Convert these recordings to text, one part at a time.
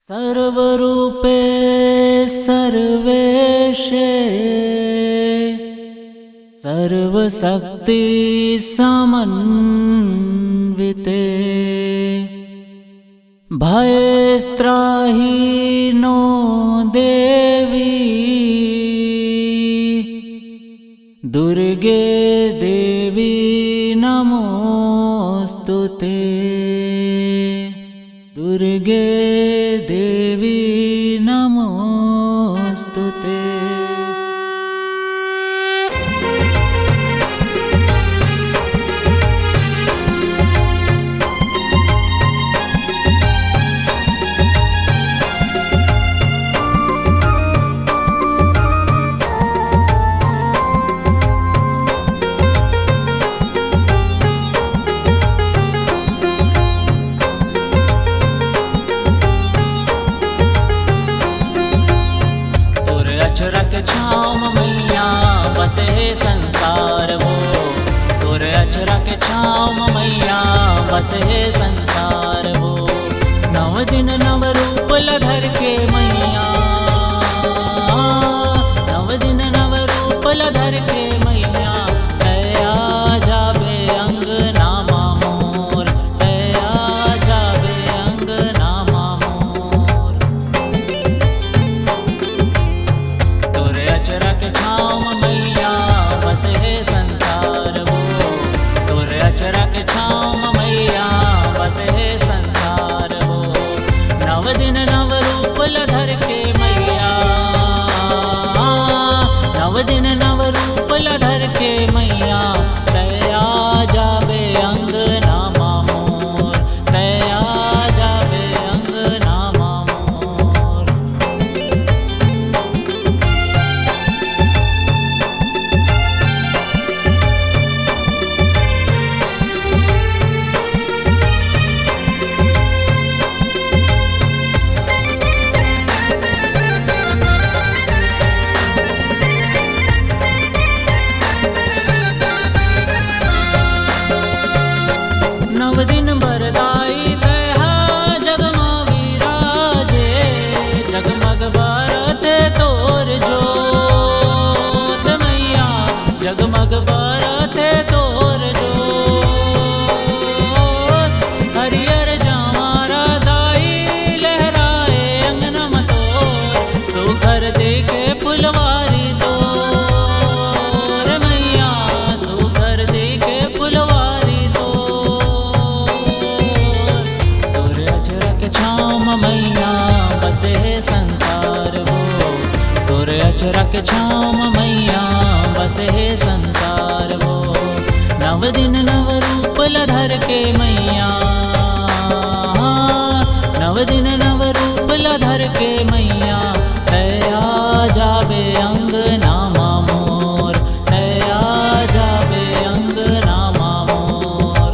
सर्वरूपे सर्वेशे सर्वशक्ति समन्विते भयस्त्राहि नो देवी दुर्गे देवी नमोस्तुते दुर्गे देवी नमोस्तुते। अचरक छाँव मैया बसे संसार वो, तोरे अचरक छाँव मैया बसे संसार वो। नव दिन नव रूप लधर के मैया, नव दिन नव रूप लधर के मैया, दया जाबे अंगना मोर, दया जाबे अंगना मोर। अचरक छाँव मैया बसे संसार वो, तोरे अचरक छाँव मैया बसे संसार वो। नव दिन नव रूप लधर के मैया, नव दिन नव रूप लधर के मैया, दया जाबे अंगना मोर, दया जाबे अंगना मोर। नव दिन बरदाई दया जगमा विराजे, जगमग बरते तोर जोत मैया, जगमग बरते तोर जोत। हरियर जमारा दाई लहराए अंगना मतोर, सुघर देखे फुलवारी तोर मैया, सुघर देखे फुलवारी मैया बसे संसार वो, तोरे अचरक छाँव मैया बसे संसार वो। नव दिन नव रूप लधर के मैया, नव दिन नव रूप लधर के मैया, दया जाबे अंगना मोर, दया जाबे अंगना मोर।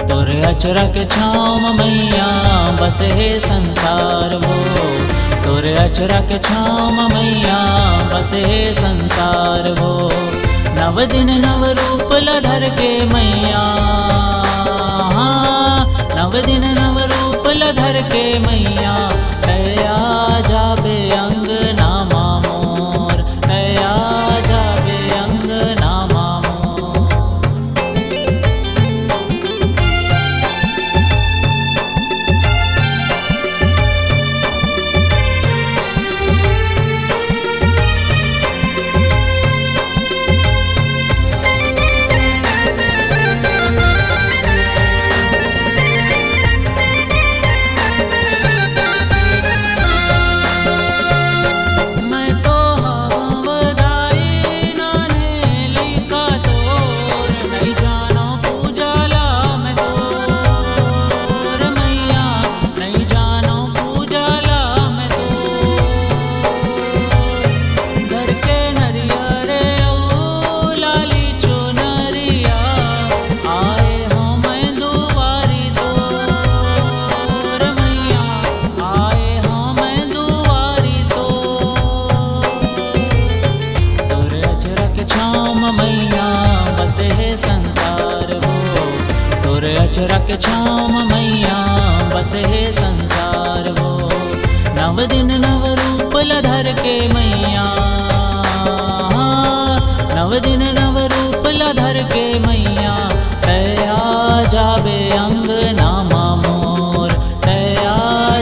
तोरे अचरक छाँव मैया बसे संसार वो, तोरे अचरक छाँव मैया बसे संसार वो। नव दिन नव रूप लधर के मैया, नव दिन नव रूप लधर के मैया, दया जाबे अंगना मोर, दया जाबे अंगना मोर। तोर अचरा के छाँव में मैया बसे संसार वो। नव दिन नव रूप लधर के मैया, नव दिन नव रूप लधर के मैया, तया जाबे अंग नामा मोर, तया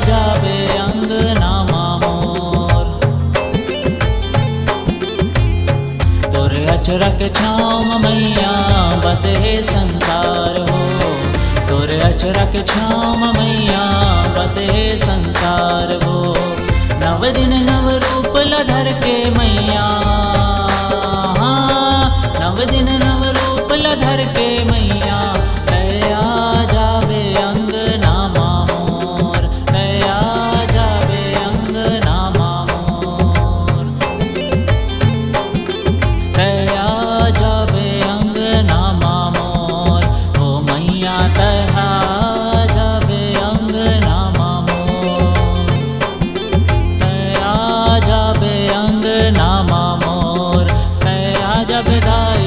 जाबे अंग नामा मोर। तोर अचरा के छाँव में मैया बसे संसार हो, तोर अचरा के छाँव में मैया बसे संसार हो। नव दिन नव रूप लधर के मैया, नव दिन नव रूप लधर के मैया, तया जाबे अंग नामा मोर, तया जाबे अंग नामा मोर, तया जाबे अंग नामा मोर। ओ मैया तया जाबे अंग नामा मोर, तया जाबे अंग नामा मोर, तया जाबे दाई